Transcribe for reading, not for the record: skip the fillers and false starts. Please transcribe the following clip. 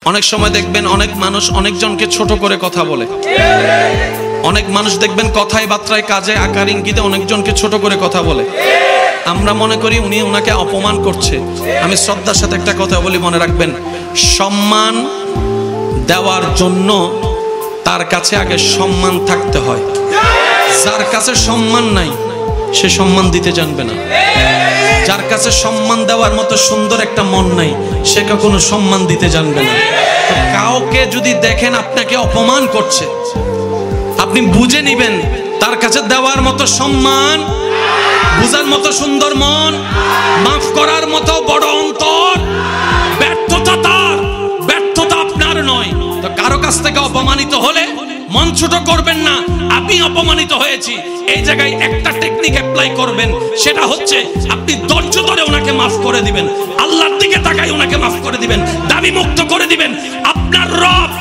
অনেক সময় দেখবেন অনেক মানুষ অনেকজনকে ছোট করে কথা বলে। অনেক মানুষ দেখবেন কথায় বার্তায় কাজে আকার ইঙ্গিতে অনেকজনকে ছোট করে কথা বলে। আমরা মনে করি উনি ওনাকে অপমান করছে। আমি শ্রদ্ধার সাথে একটা কথা বলি, মনে রাখবেন, সম্মান দেওয়ার জন্য তার কাছে আগে সম্মান থাকতে হয়। যার কাছে সম্মান নাই সে সম্মান দিতে জানবে না। যার কাছে সম্মান দেওয়ার মতো সুন্দর একটা মন নাই সে কখনো সম্মান দিতে জানবে না। তো কাউকে যদি দেখেন আপনাকে অপমান করছে, আপনি বুঝে নিবেন তার কাছে দেওয়ার মতো সম্মান, বুঝার মতো সুন্দর মন, মাফ করার মতো বড় অন্তর, ব্যর্থতা তার, ব্যর্থতা আপনার নয়। তো কারো কাছ থেকে অপমানিত হলে মন ছোট করবেন না। আমি অপমানিত হয়েছি, এই জায়গায় একটা টেকনিক অ্যাপ্লাই করবেন, সেটা হচ্ছে আপনি ধৈর্য ধরে ওনাকে মাফ করে দিবেন, আল্লাহর দিকে তাকাই ওনাকে মাফ করে দিবেন, দাবি মুক্ত করে দিবেন। আপনার রব